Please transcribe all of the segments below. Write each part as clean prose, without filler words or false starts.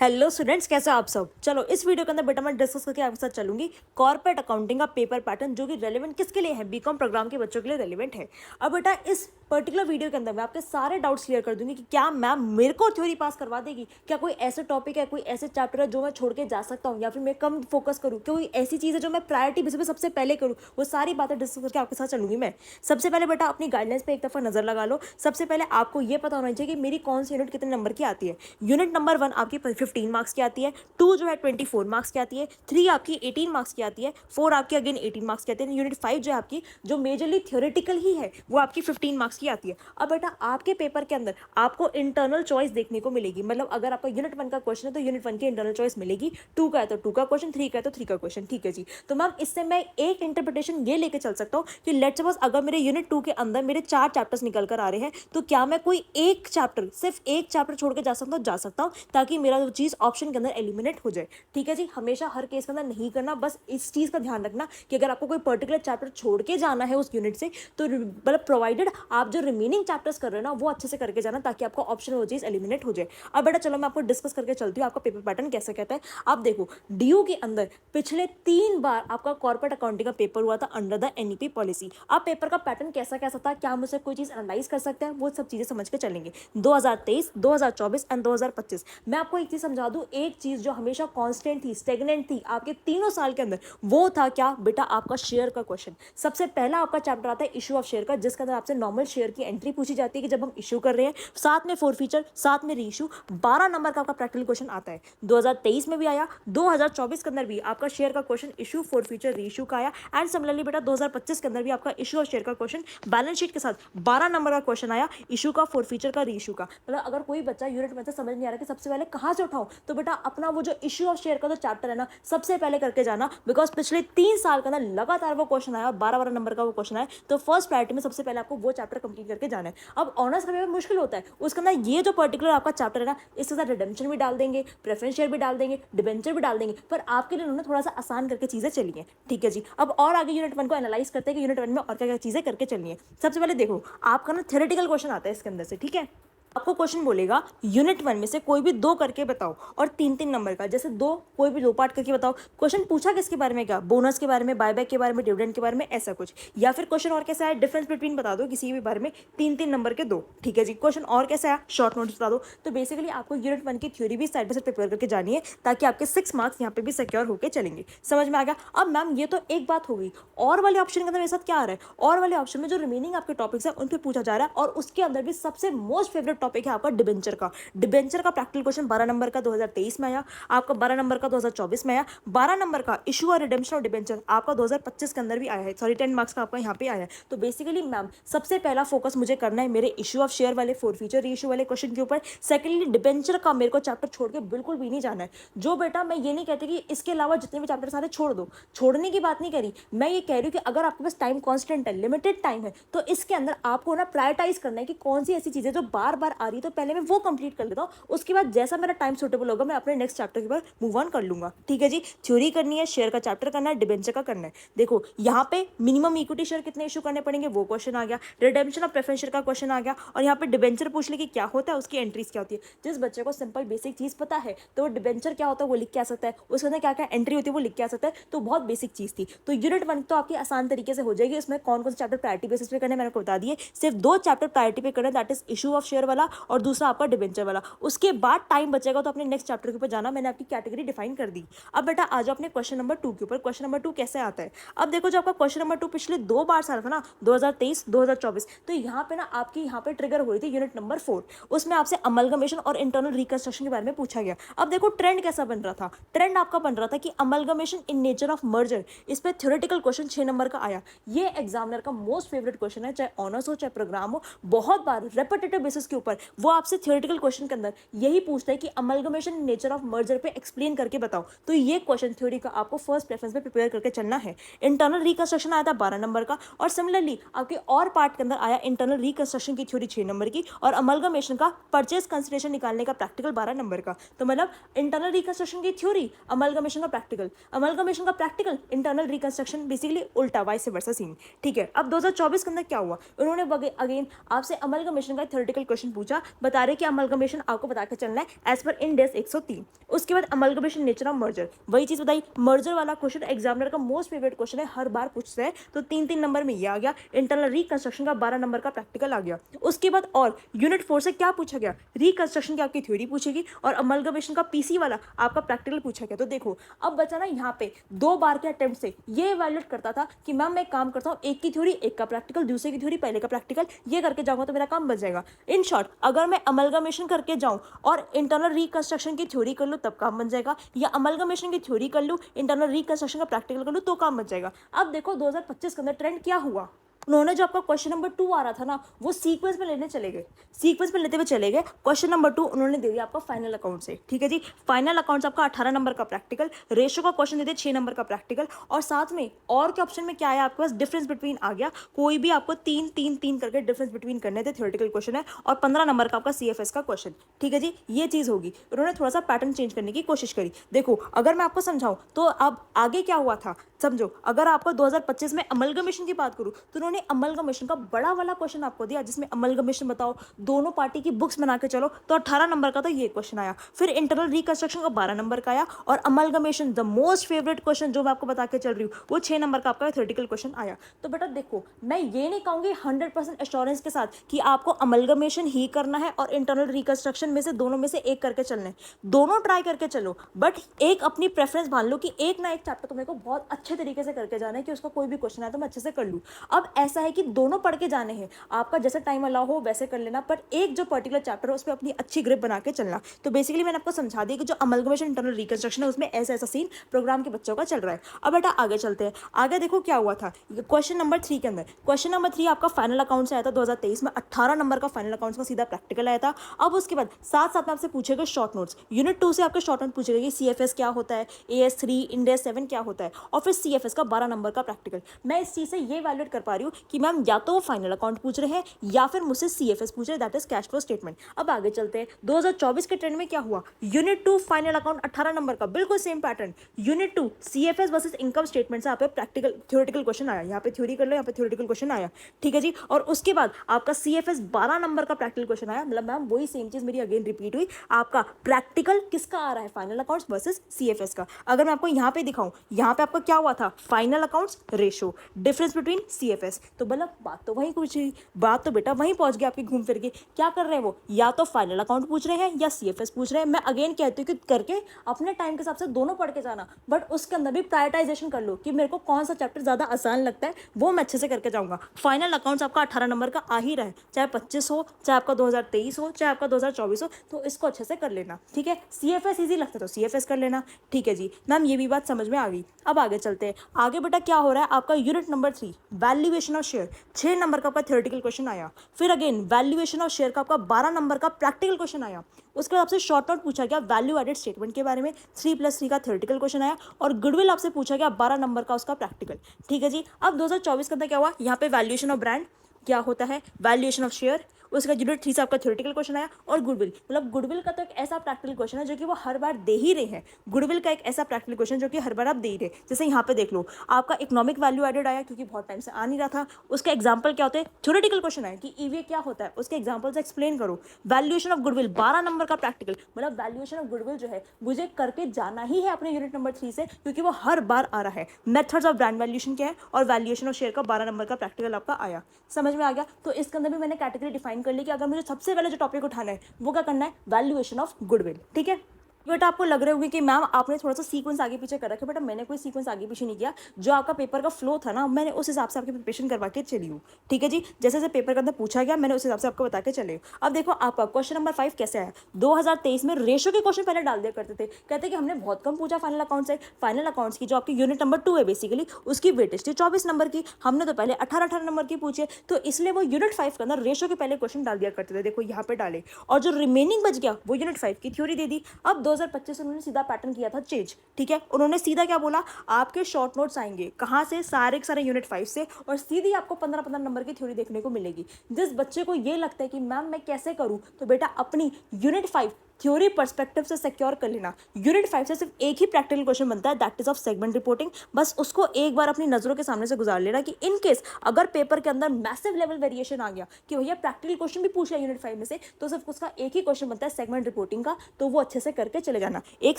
Hello students, कैसे हो आप सब। चलो इस वीडियो के अंदर बेटा मैं डिस्कस करके आपके साथ चलूंगी कॉर्पोरेट अकाउंटिंग का पेपर पैटर्न, जो कि रेलेवेंट किसके लिए है, बीकॉम प्रोग्राम के बच्चों के लिए रेलेवेंट है। अब बेटा इस पर्टिकुलर वीडियो के अंदर मैं आपके सारे डाउट्स क्लियर कर दूंगी कि क्या मैम मेरे को थ्योरी पास करवा देगी, क्या कोई ऐसे टॉपिक है, कोई ऐसे चैप्टर है जो मैं छोड़ के जा सकता हूँ, या फिर मैं कम फोकस करूँ, कोई ऐसी चीज़ है जो मैं प्रायोरिटी बेसिस पे सबसे पहले करूँ। वो सारी बातें डिस्कस करके आपके साथ चलूंगी मैं। सबसे पहले बेटा अपनी गाइडलाइंस पे एक दफ़ा नजर लगा लो। सबसे पहले आपको ये पता होना चाहिए कि मेरी कौन सी यूनिट कितने नंबर की आती है। यूनिट नंबर 1 आपकी 15 मार्क्स की आती है, 2 जो है 24 मार्क्स की आती है, 3 आपकी 18 मार्क्स की आती है, 4 आपकी अगेन 18 मार्क्स की आती है, यूनिट 5 जो है आपकी, जो मेजरली थ्योरेटिकल ही है, वो आपकी 15 मार्क्स की आती है। अब बेटा आपके पेपर के अंदर आपको इंटरनल चॉइस देखने को मिलेगी। मतलब अगर आपका यूनिट 1 का क्वेश्चन है तो यूनिट 1 की इंटरनल चॉइस मिलेगी, 2 का है तो 2 का क्वेश्चन, 3 का है तो 3 का क्वेश्चन। ठीक है जी। तो मैम इससे मैं एक इंटरप्रिटेशन ये लेके चल सकता हूँ कि लेट्स सपोज अगर मेरे यूनिट 2 के अंदर मेरे 4 चैप्टर्स निकल कर आ रहे हैं, तो क्या मैं कोई एक चैप्टर, सिर्फ एक चैप्टर छोड़ के जा सकता हूँ, ताकि मेरा जो चीज़ ऑप्शन के अंदर एलिमिनेट हो जाए। ठीक है जी। हमेशा हर केस के अंदर नहीं करना, बस इस चीज़ का ध्यान रखना कि अगर आपको कोई पर्टिकुलर चैप्टर छोड़ के जाना है उस यूनिट से, तो मतलब प्रोवाइडेड आप जो रिमेनिंग चैप्टर्स कर रहे हो ना, वो अच्छे से करके जाना, ताकि आपका ऑप्शन वो चीज़ एलिमिनेट हो जाए। अब बेटा चलो मैं आपको डिस्कस करके चलती हूँ आपका पेपर पैटर्न कैसे कहता है। आप देखो डीयू के अंदर पिछले 3 बार आपका कॉर्पोरेट अकाउंटिंग का पेपर हुआ था अंडर द एनईपी पॉलिसी। आप पेपर का पैटर्न कैसा था, क्या मुझसे कोई चीज़ एनालाइज कर सकते हैं, वो सब चीज़ें समझ के चलेंगे। 2023, 2024 एंड 2025। मैं आपको एक चीज़ समझा दूँ, एक चीज़ जो हमेशा कांस्टेंट थी, स्टेगनेंट थी आपके तीनों साल के अंदर, वो था क्या बेटा, आपका शेयर का क्वेश्चन। सबसे पहला आपका चैप्टर आता है इशू ऑफ शेयर का, जिसके अंदर आपसे नॉर्मल शेयर की एंट्री पूछी जाती है कि जब हम इशू कर रहे हैं, साथ में फोर फीचर, साथ में रीइशू। 12 नंबर का आपका प्रैक्टिकल क्वेश्चन आता है। 2023 में भी आया, 2024 के अंदर भी आपका शेयर का question issue, four feature, reissue का आया। एंड सिमिलरली बेटा 2025 के अंदर भी आपका इशू ऑफ शेयर का क्वेश्चन बैलेंस शीट के साथ 12 नंबर का क्वेश्चन आया, इशू का, फोर फीचर का, रीइशू का। मतलब अगर कोई बच्चा यूनिट में से समझ नहीं आ रहा कि सबसे पहले कहां से उठाऊं, तो बेटा अपना वो जो इशू ऑफ शेयर का जो चैप्टर है ना, सबसे पहले करके जाना। बिकॉज पिछले 3 साल के अंदर लगातार वो क्वेश्चन आया, 12 नंबर का वो क्वेश्चन आया, तो फर्स्ट प्रायोरिटी में सबसे पहले आपको वो चैप्टर कंप्लीट करके जाना है। अब ऑनर्स का पेपर मुश्किल होता है, उसके अंदर ये जो पर्टिकुलर आपका चैप्टर है ना, इसके साथ रिडेम्पशन भी डाल देंगे, प्रेफरेंस शेयर भी डाल देंगे, डिबेंचर भी डाल देंगे, पर आपके लिए उन्होंने थोड़ा सा आसान करके चीजें चली है। ठीक है जी। अब और आगे यूनिट 1 को एनालाइज करते हैं कि यूनिट 1 में और क्या क्या चीजें करके चलनी है। सबसे पहले देखो आपका ना थ्योरेटिकल क्वेश्चन आता है इसके अंदर से। ठीक है। आपको क्वेश्चन बोलेगा यूनिट 1 में से कोई भी 2 करके बताओ, और 3-3 नंबर का, जैसे 2 कोई भी 2 पार्ट करके बताओ। क्वेश्चन पूछा किसके बारे में, क्या बोनस के बारे में, बायबैक के बारे में, डिविडेंड के बारे में, ऐसा कुछ। या फिर क्वेश्चन और कैसा है, डिफरेंस बिटवीन बता दो किसी भी बारे में, 3-3 नंबर के 2। ठीक है जी। क्वेश्चन और कैसा है, शॉर्ट नोट्स बता दो। तो बेसिकली आपको यूनिट 1 की थ्योरी भी साइड बाय साइड प्रिपेयर करके जानी है, ताकि आपके 6 मार्क्स यहाँ पे भी सिक्योर होकर चलेंगे। समझ में आ गया। अब मैम ये तो एक बात हो गई, और वाले ऑप्शन के अंदर मेरे साथ क्या आ रहा है, और वाले ऑप्शन में जो रिमेनिंग आपके टॉपिक्स है उन पर पूछा जा रहा है, और उसके अंदर भी सबसे मोस्ट फेवरेट टॉपिक है आपका डिबेंचर का प्रैक्टिकल क्वेश्चन 12 नंबर का 2023 में आया, आपका 12 नंबर का 2024 में आया, 12 नंबर का इशू और रिडेम्पशन और डिबेंचर आपका 2025 के अंदर भी आया है, सॉरी 10 मार्क्स का आपका यहाँ पे आया है। तो बेसिकली मैम सबसे पहला फोकस मुझे करना है मेरे इशू ऑफ शेयर वाले, फोर फीचर रीइशू वाले क्वेश्चन के ऊपर। सेकेंडली डिबेंचर का मेरे को चैप्टर छोड़ के बिल्कुल भी नहीं जाना है। जो बेटा मैं ये नहीं कहती कि इसके अलावा जितने भी चैप्टर सारे छोड़ दो, छोड़ने की बात नहीं करी, मैं ये कह रही हूँ कि अगर आपके पास टाइम कॉन्स्टेंट है, लिमिटेड टाइम है, तो इसके अंदर आपको ना प्रायोरिटाइज करना है कि कौन सी ऐसी चीजें जो बार बार आ रही है, तो पहले मैं वो कंप्लीट कर लेता हूँ, उसके बाद जैसा मेरा टाइम सूटेबल होगा मैं अपने नेक्स्ट चैप्टर के ऊपर मूव ऑन कर लूंगा। ठीक है जी। थ्योरी करनी है, शेयर का चैप्टर करना है, डिबेंचर का करना है। देखो यहाँ पे मिनिमम इक्विटी शेयर कितने इशू करने पड़ेंगे वो क्वेश्चन आ गया, रिडेम्पशन और प्रेफरेंस शेयर का क्वेश्चन आ गया, और यहाँ पे डिबेंचर पूछ ले कि क्या होता है, उसकी एंट्रीज क्या होती है। जिस बच्चे को सिंपल बेसिक चीज पता है तो वो डिबेंचर क्या होता है वो लिख के आ सकता है, उसके अंदर क्या क्या एंट्री होती है वो लिख के आ सकता है। तो बहुत बेसिक चीज थी। तो यूनिट 1 तो आपकी आसान तरीके से हो जाएगी। इसमें कौन कौन से चैप्टर प्रायोरिटी बेसिस पे करने मैंने आपको बता दिए। सिर्फ 2 चैप्टर प्रायोरिटी पे करना, that is issue of share वाला और दूसरा आपका डिबेंचर वाला। उसके बाद टाइम बचेगा तो अपने नेक्स्ट चैप्टर के ऊपर जाना। मैंने आपकी कैटेगरी डिफाइन कर दी। अब बेटा आ जाओ अपने क्वेश्चन नंबर 2 के ऊपर। क्वेश्चन नंबर 2 कैसे आता है। अब देखो जो आपका क्वेश्चन नंबर 2 पिछले 2 बार आ रहा था ना, 2023 2024, तो यहाँ पे ना आपकी यहाँ पे ट्रिगर हो रही थी यूनिट नंबर 4। उसमें आपसे अमलगमेशन और इंटरनल रिकंस्ट्रक्शन के बारे में पूछा गया। अब देखो ट्रेंड कैसा बन रहा था, ट्रेंड आपका बन रहा था कि amalgamation in nature of merger, इस पे थ्योरेटिकल क्वेश्चन 6 नंबर का आया। ये एग्जामिनर का मोस्ट फेवरेट क्वेश्चन है, चाहे ऑनर्स हो चाहे प्रोग्राम हो। बहुत बार रेपिटेटिव बेसिस के ऊपर वो आपसे थ्योरेटिकल क्वेश्चन के अंदर यही पूछता है कि amalgamation in nature of merger पे एक्सप्लेन करके बताओ। तो ये क्वेश्चन थ्योरी का आपको फर्स्ट प्रेफरेंस में प्रिपेयर करके चलना है। इंटरनल रिकंस्ट्रक्शन आया था 12 नंबर का, और सिमिलरली आपके और पार्ट के अंदर आया इंटरनल रिकंस्ट्रक्शन की थ्योरी 6 नंबर की, और अमलगमेशन का परचेज कंसिडरेशन निकालने का प्रैक्टिकल 12 नंबर का। तो मतलब इंटरनल रिकंस्ट्रक्शन की थ्योरी, अमलगमेशन का प्रैक्टिकल, अमलगमेशन का प्रैक्टिकल, इंटरनल रिकंस्ट्रक्शन, बेसिकली उल्टा वाइस वर्सा सीन। ठीक है। अब 2024 के अंदर क्या हुआ, उन्होंने अगेन आपसे अमलगमेशन का थ्योरेटिकल क्वेश्चन पूछा, बता रहे कि अमलगमेशन आपको बता के चलना है एज पर इन डेस 103। उसके बाद अमलगमेशन नेचर ऑफ मर्जर, वही चीज बताई। मर्जर वाला क्वेश्चन एग्जामिनर का मोस्ट फेवरेट क्वेश्चन है, हर बार पूछते हैं, तो 3-3 नंबर में ये आ गया। इंटरनल रिकंस्ट्रक्शन का 12 नंबर का प्रैक्टिकल आ गया। उसके बाद और यूनिट 4 से क्या पूछा गया, रिकंस्ट्रक्शन की आपकी थ्योरी पूछेगी और अमलगमेशन का पीसी वाला आपका प्रैक्टिकल पूछा गया। तो देखो अब बचा ना यहाँ पे 2 बार के अटेम्प्ट से ये इवैल्यूएट करता था कि मैम मैं काम करता हूँ, एक की थ्योरी एक का प्रैक्टिकल, दूसरे की थ्योरी पहले का प्रैक्टिकल, ये करके जाऊंगा तो मेरा काम बच जाएगा। इन शॉर्ट अगर मैं अमलगमेशन करके जाऊं और इंटरनल रिकंस्ट्रक्शन की थ्योरी कर लूँ तब काम बन जाएगा, या अमलगमेशन की थ्योरी कर लूँ इंटरनल रिकंस्ट्रक्शन का प्रैक्टिकल कर लूँ तो काम बच जाएगा। अब देखो 2025 के अंदर ट्रेंड क्या हुआ, उन्होंने जो आपका क्वेश्चन नंबर 2 आ रहा था ना वो सीक्वेंस में लेने चले गए, सीक्वेंस में लेते हुए चले गए। क्वेश्चन नंबर 2 उन्होंने दे दिया आपका फाइनल अकाउंट से, ठीक है जी। फाइनल अकाउंट्स आपका 18 नंबर का प्रैक्टिकल, रेशो का क्वेश्चन दे दिया 6 नंबर का प्रैक्टिकल, और साथ में और के ऑप्शन में क्या आया आपके पास, डिफरेंस बिटवीन आ गया। कोई भी आपको 3-3-3 करके डिफरेंस बिटवीन करने थे, थ्योरेटिकल क्वेश्चन है, और 15 नंबर का आपका सीएफएस का क्वेश्चन, ठीक है जी। ये चीज़ होगी, उन्होंने थोड़ा सा पैटर्न चेंज करने की कोशिश करी। देखो अगर मैं आपको समझाऊं तो अब आगे क्या हुआ था समझो। अगर आपको 2025 में अमलगमेशन की बात करूं तो उन्होंने अमलगमेशन का बड़ा वाला क्वेश्चन आपको दिया, जिसमें अमलगमेशन बताओ, दोनों पार्टी की बुक्स बना के चलो, तो 18 नंबर का तो ये क्वेश्चन आया। फिर इंटरनल रिकंस्ट्रक्शन का 12 नंबर का आया, और amalgamation the most favourite question जो मैं आपको बता के चल रही हूँ वो 6 नंबर का आपका थ्योरेटिकल क्वेश्चन आया। तो बेटा देखो मैं ये नहीं कहूँगी 100% एश्योरेंस के साथ कि आपको अमलगमेशन ही करना है और इंटरनल रिकंस्ट्रक्शन में से दोनों में से एक करके चलना है, दोनों ट्राई करके चलो, बट एक अपनी प्रेफरेंस मान लो कि एक ना एक चैप्टर तो मेरे को बहुत अच्छे तरीके से करके जाना है कि उसका कोई भी क्वेश्चन आए तो मैं अच्छे से कर लूँ। अब ऐसा है कि दोनों पढ़ के जाने हैं, आपका जैसे टाइम अलाउ हो वैसे कर लेना, पर एक जो पर्टिकुलर चैप्टर है उस पर अपनी अच्छी ग्रिप बना के चलना। तो बेसिकली मैंने आपको समझा दिया कि जो अमलगमेशन इंटरनल रिकंस्ट्रक्शन है उसमें ऐसा ऐसा सीन प्रोग्राम के बच्चों का चल रहा है। अब बेटा आगे चलते हैं, आगे देखो क्या हुआ था क्वेश्चन नंबर 3 के अंदर। क्वेश्चन नंबर 3 आपका फाइनल अकाउंट से आया था 2023 में, 18 नंबर का फाइनल अकाउंट्स का सीधा प्रैक्टिकल आया था। अब उसके बाद साथ साथ में आपसे पूछेगा शॉर्ट नोट्स, यूनिट 2 से आपके शॉर्ट नोट पूछेगा कि सीएफएस क्या होता है, AS3 इंडेस 7 क्या होता है, और फिर सीएफएस का 12 नंबर का प्रैक्टिकल। मैं इस चीज़ से ये वैल्यूएट कर पा रही हूँ कि मैम या तो वो फाइनल अकाउंट पूछ रहे हैं या फिर मुझसे सीएफएस पूछ रहे हैं, that is cash flow statement. अब आगे चलते हैं, 2024 के ट्रेंड में क्या हुआ, यूनिट 2 फाइनल अकाउंट 18 नंबर का, बिल्कुल same pattern. Unit 2 CFS versus income statement से यहाँ पे प्रैक्टिकल थ्योरेटिकल क्वेश्चन आया, यहाँ पे थ्योरी कर लो, यहाँ पे थ्योरेटिकल क्वेश्चन आया, ठीक है जी। और उसके बाद आपका सीएफएस 12 नंबर का प्रैक्टिकल क्वेश्चन आया, मतलब मैम वही सेम चीज मेरी अगेन रिपीट हुई। आपका प्रैक्टिकल किसका आ रहा है, फाइनल अकाउंट्स वर्सेस सीएफएस का। अगर मैं आपको यहाँ पे दिखाऊं, यहाँ पे आपका क्या हुआ था, final accounts ratio, difference between CFS, तो मतलब बात तो वहीं कुछ, बात तो बेटा वहीं पहुंच गई आपकी घूम फिर के। क्या कर रहे हैं वो, या तो फाइनल अकाउंट पूछ रहे हैं या सीएफएस पूछ रहे हैं। मैं अगेन कहती हूँ कि करके अपने टाइम के हिसाब से दोनों पढ़ के जाना, बट उसके अंदर भी प्रायोरिटाइजेशन कर लो कि मेरे को कौन सा चैप्टर ज़्यादा आसान लगता है, वो मैं अच्छे से करके जाऊँगा। फाइनल अकाउंट्स आपका 18 नंबर का आ ही रहा है, चाहे 25 हो, चाहे आपका 2023 हो, चाहे आपका 2024 हो, तो इसको अच्छे से कर लेना, ठीक है। सीएफएस ईजी लगता है तो सीएफएस कर लेना, ठीक है जी। मैम ये भी बात समझ में आ गई। अब आगे चलते हैं, आगे बेटा क्या हो रहा है, आपका unit number 3 valuation of share, 6 number का आपका थ्योरेटिकल क्वेश्चन आया। फिर अगेन वैल्यूएशन ऑफ शेयर का आपका 12 नंबर का प्रैक्टिकल क्वेश्चन आया। उसके बाद आपसे शॉर्ट नोट पूछा गया वैल्यू एडेड स्टेटमेंट के बारे में, 3+3 का थ्योरेटिकल क्वेश्चन आया, और गुडविल आपसे पूछा गया 12 नंबर का उसका प्रैक्टिकल, ठीक है जी। अब 2024 के अंदर क्या हुआ, यहाँ पे वैल्यूएशन ऑफ ब्रांड क्या होता है, वैल्यूएशन ऑफ शेयर, उसका यूनिट 3 से आपका थ्योरेटिकल क्वेश्चन आया, और गुडविल, मतलब गुडविल का तो एक ऐसा प्रैक्टिकल क्वेश्चन है जो कि वो हर बार दे ही रहे हैं। गुडविल का एक ऐसा प्रैक्टिकल क्वेश्चन जो कि हर बार आप दे ही रहे, जैसे यहाँ पे देख लो आपका इकोनॉमिक वैल्यू एडेड आया क्योंकि बहुत टाइम से आ नहीं रहा था, उसका एग्जाम्पल क्या होता है, थ्योरेटिकल क्वेश्चन आया कि ईवीए क्या होता है, उसके एग्जाम्पल से एक्सप्लेन करो। वैल्यूएशन ऑफ गुडविल 12 नंबर का प्रैक्टिकल, मतलब वैल्यूएशन ऑफ गुडविल जो है मुझे करके जाना ही है अपने यूनिट नंबर 3 से, क्योंकि वो हर बार आ रहा है। मेथड्स ऑफ ब्रांड वैल्यूएशन क्या है, और वैल्यूएशन ऑफ शेयर का 12 नंबर का प्रैक्टिकल आपका आया, समझ में आ गया। तो इसके अंदर भी मैंने कैटेगरी डिफाइन कर ली कि अगर मुझे सबसे पहले जो टॉपिक उठाना है वो क्या करना है, वैल्यूएशन ऑफ गुडविल, ठीक है। बेटा आपको लग रहे होंगे कि मैम आपने थोड़ा सा सीक्वेंस आगे पीछे कर रखा है, बेटा मैंने कोई सीक्वेंस आगे पीछे नहीं किया, जो आपका पेपर का फ्लो था ना मैंने उस हिसाब से आपकी प्रिपरेशन करवा के चली हूँ, ठीक है जी। जैसे जैसे पेपर के अंदर पूछा गया मैंने उस हिसाब से आपको बता के चले। अब देखो आपका क्वेश्चन नंबर 5 कैसे आया, 2023 में रेशो के क्वेश्चन पहले डाल दिया करते थे, कहते कि हमने बहुत कम पूछा फाइनल अकाउंट से, फाइनल अकाउंट्स की जो आपकी यूनिट नंबर 2 है बेसिकली उसकी वेटेज थी 24 नंबर की, हमने तो पहले 18 नंबर की पूछे, तो इसलिए वो यूनिट 5 के अंदर रेशो के पहले क्वेश्चन डाल दिया करते थे, देखो यहाँ पे डाले, और जो रिमेनिंग बच गया वो यूनिट 5 की थ्योरी दे दी। अब 2025 उन्होंने सीधा पैटर्न किया था चेंज, ठीक है। उन्होंने सीधा क्या बोला, आपके शॉर्ट नोट्स आएंगे कहां से, सारे के सारे यूनिट 5 से, और सीधी आपको 15-15 नंबर की थ्योरी देखने को मिलेगी। जिस बच्चे को ये लगता है कि मैम मैं कैसे करूं, तो बेटा अपनी यूनिट 5 थ्योरी पर्सपेक्टिव से सिक्योर कर लेना। यूनिट 5 से सिर्फ एक ही प्रैक्टिकल क्वेश्चन बनता है, that is of segment reporting. बस उसको एक बार अपनी नजरों के सामने से गुजार लेना कि इन केस अगर पेपर के अंदर मैसिव लेवल वेरिएशन आ गया कि भैया प्रैक्टिकल क्वेश्चन भी पूछ लिया यूनिट 5 में से, तो सिर्फ उसका एक ही क्वेश्चन बनता है सेगमेंट रिपोर्टिंग का, तो वो अच्छे से करके चले जाना। एक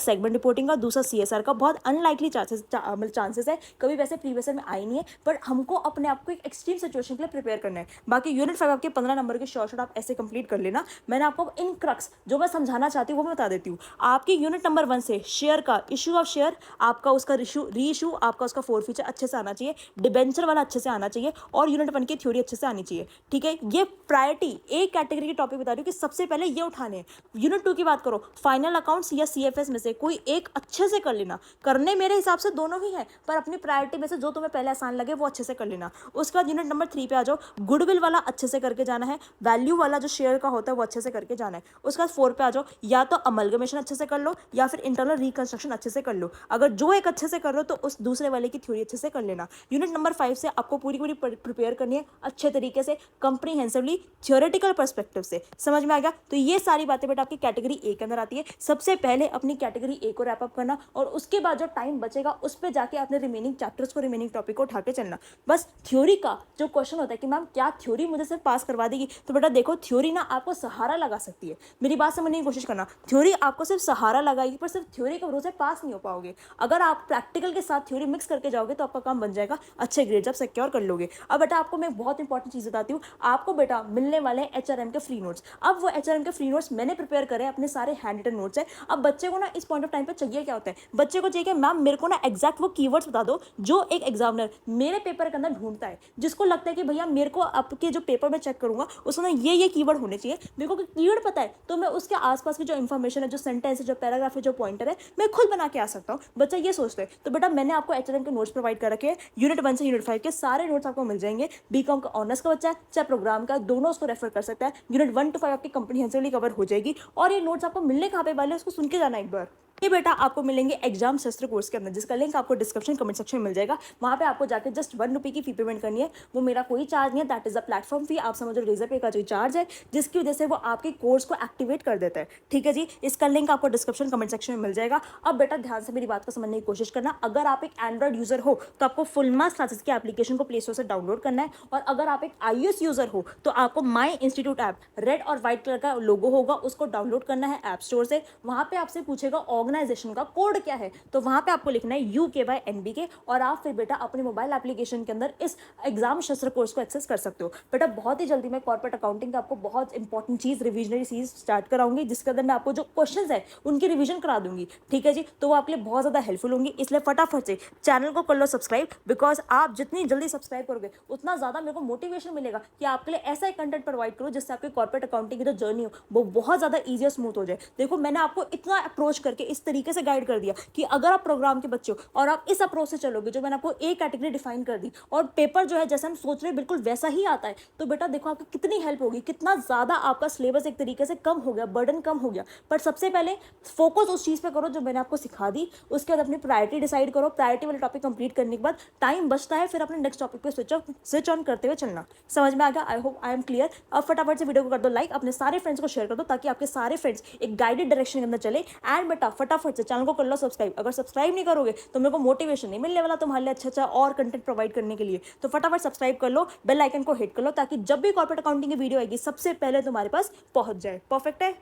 सेगमेंट रिपोर्टिंग का, दूसरा सीएसआर का। बहुत अनलाइकली चांसेस है, कभी वैसे प्रीवियस में आई नहीं है, पर हमको अपने आप को एक एक्सट्रीम सिचुएशन के लिए प्रिपेयर करना है। बाकी यूनिट 5 आपके 15 नंबर के शॉर्ट आप ऐसे कंप्लीट कर लेना। मैंने आपको इन क्रक्स जो मैं समझाना चाहती हूँ वो मैं बता देती हूँ। आपकी यूनिट नंबर 1 से शेयर का इशू ऑफ शेयर, आपका उसका री इशू, आपका उसका फोर फीचर अच्छे से आना चाहिए, डिबेंचर वाला अच्छे से आना चाहिए, और यूनिट 1 की थ्योरी अच्छे से आनी चाहिए। ठीक है, ये प्रायोरिटी एक कैटेगरी के टॉपिक बता रही हूँ कि सबसे पहले ये उठाने हैं। यूनिट 2 की बात करो, फाइनल अकाउंट्स या सीएफएस में से कोई एक अच्छे से कर लेना। करने मेरे हिसाब से दोनों ही है, पर अपनी प्रायोरिटी में से जो तुम्हें पहले आसान लगे वो अच्छे से कर लेना। उसके बाद यूनिट नंबर 3 पे आ जाओ, गुडविल वाला अच्छे से करके जाना है, वैल्यू वाला जो शेयर का होता है वो अच्छे से करके जाना है। उसके बाद 4 पे आ जाओ, या तो अमलगमेशन अच्छे से कर लो या फिर इंटरनल रिकंस्ट्रक्शन अच्छे से कर लो। अगर जो एक अच्छे से कर रहे हो तो उस दूसरे वाले की थ्योरी अच्छे से कर लेना। यूनिट नंबर 5 से आपको पूरी पूरी प्रिपेयर करनी है अच्छे तरीके से, कंप्रीहेंसिवली, थ्योरेटिकल पर्सपेक्टिव से। समझ में आ गया? तो ये सारी बातें बेटा आपकी कैटेगरी ए के अंदर आती है। सबसे पहले अपनी कैटेगरी ए को रैप अप करना, और उसके बाद जो टाइम बचेगा उस पर जाके अपने रिमेनिंग चैप्टर्स को, रिमेनिंग टॉपिक को उठा के चलना। बस थ्योरी का जो क्वेश्चन होता है कि मैम क्या थ्योरी मुझे सिर्फ पास करवा देगी, तो बेटा देखो थ्योरी ना आपको सहारा लगा सकती है। मेरी बात समझने की कोशिश करना, थ्योरी आपको सिर्फ सहारा लगाएगी, पर सिर्फ थ्योरी के भरोसे पास नहीं हो पाओगे। अगर आप प्रैक्टिकल के साथ थ्योरी मिक्स करके जाओगे तो आपका काम बन जाएगा, अच्छे ग्रेड्स आप सिक्योर कर लोगे। अब बेटा आपको मैं बहुत इंपॉर्टेंट चीज बताती हूँ, आपको बेटा मिलने वाले हैं एचआरएम के फ्री नोट्स। अब वो एचआरएम के फ्री नोट्स मैंने प्रिपेयर करे, अपने सारे हैंड रिटन नोट्स है। अब बच्चे को ना इस पॉइंट ऑफ टाइम पे चाहिए क्या होता है, बच्चे को चाहिए मैम मेरे को ना एग्जैक्ट वो कीवर्ड्स बता दो जो एक एग्जामिनर मेरे पेपर के अंदर ढूंढता है, जिसको लगता है कि भैया मेरे को आपके जो पेपर में चेक करूंगा उसमें ये कीवर्ड होने चाहिए। मेरे को कीवर्ड पता है तो मैं उसके आसपास की जो इन्फॉर्मेशन है, जो सेंटेंस है, जो पैराग्राफ है, जो पॉइंटर है, मैं खुद बना के आ सकता हूँ। बच्चा ये सोचता है। तो बेटा मैंने आपको एचआरएम के नोट्स प्रोवाइड कर रखे हैं, यूनिट 1 से यूनिट 5 के सारे नोट्स आपको मिल जाएंगे। बीकॉम का ऑनर्स का बच्चा है चाहे प्रोग्राम का, दोनों उसको रेफर कर सकता है। यूनिट 1 to 5 आपकी कंप्रीहेंसिवली कवर हो जाएगी। और ये नोट्स आपको मिलने कहाँ पे वाले, उसको सुन के जाना एक बार। ये बेटा आपको मिलेंगे एग्जाम शस्त्र कोर्स के अंदर, जिसका लिंक आपको डिस्क्रिप्शन कमेंट सेक्शन में मिल जाएगा। वहाँ पे आपको जाकर जस्ट 1 रुपये की फी पेमेंट करनी है। वो मेरा कोई चार्ज नहीं है, that is a platform fee. आप समझो रेजर पे का जो चार्ज है, जिसकी वजह से वो आपके कोर्स को एक्टिवेट कर देता है। ठीक है जी, इसका लिंक आपको डिस्क्रिप्शन कमेंट सेक्शन में मिल जाएगा। अब बेटा ध्यान से मेरी बात को समझने की कोशिश करना। अगर आप एक एंड्रॉइड यूजर हो तो आपको फुल मास क्लासेस की एप्लीकेशन को प्ले स्टोर से डाउनलोड करना है, और अगर आप एक iOS यूजर हो तो आपको माई इंस्टीट्यूट ऐप रेड और व्हाइट कलर का लोगो होगा, उसको डाउनलोड करना है ऐप स्टोर से। वहाँ पे आपसे पूछेगा ऑर्गेनाइजेशन का कोड क्या है, तो वहां पे आपको लिखना है UKYNBK, और आप फिर बेटा अपने मोबाइल एप्लीकेशन के अंदर इस एग्जाम शस्त्र कोर्स को एक्सेस कर सकते हो। बेटा बहुत ही जल्दी मैं कॉर्पोरेट अकाउंटिंग का आपको बहुत इंपॉर्टेंट चीज, रिविजनरी चीज स्टार्ट कराऊंगी, जिसके अंदर मैं आपको जो क्वेश्चंस है उनकी रिवीजन करा दूंगी। ठीक है जी, तो वो आपके लिए बहुत ज्यादा हेल्पफुल होंगी। इसलिए फटाफट से चैनल को कर लो सब्सक्राइब, बिकॉज आप जितनी जल्दी सब्सक्राइब करोगे उतना ज्यादा मेरे को मोटिवेशन मिलेगा कि आपके लिए ऐसा एक कंटेंट प्रोवाइड करो जिससे आपके कॉर्पोरेट अकाउंटिंग की जो जर्नी हो वो बहुत ज्यादा ईजी और स्मूथ हो जाए। देखो मैंने आपको इतना अप्रोच करके इस तरीके से गाइड कर दिया कि अगर आप प्रोग्राम के बच्चे हो और आप इस अप्रोच से चलोगे, जो मैंने आपको एक कैटेगरी डिफाइन कर दी, और पेपर जो है जैसे हम सोच रहे हैं बिल्कुल वैसा ही आता है, तो बेटा देखो आपकी कितनी हेल्प होगी, कितना ज्यादा आपका सिलेबस एक तरीके से कम हो गया, बर्डन कम हो गया। पर सबसे पहले फोकस उस चीज पे करो जो मैंने आपको सिखा दी। उसके बाद अपनी प्रायोरिटी डिसाइड करो। प्रायोरिटी वाले टॉपिक कंप्लीट करने के बाद टाइम बचता है, फिर अपने नेक्स्ट टॉपिक पे स्विच ऑन करते हुए चलना। समझ में आ गया? I hope I am clear. अब फटाफट से वीडियो को कर दो लाइक, अपने सारे फ्रेंड्स को शेयर कर दो, ताकि आपके सारे फ्रेंड्स एक गाइडेड डायरेक्शन के अंदर चले। एंड बेटा फटाफट से चैनल को कर लो सब्सक्राइब। अगर सब्सक्राइब नहीं करोगे तो मेरे को मोटिवेशन नहीं मिलने वाला तुम्हारे लिए अच्छा और कंटेंट प्रोवाइड करने के लिए। तो फटाफट सब्सक्राइब कर लो, बेल आइकन को हिट कर लो, ताकि जब भी कॉर्पोरेट अकाउंटिंग की वीडियो आएगी सबसे पहले तुम्हारे पास पहुंच जाए। परफेक्ट है।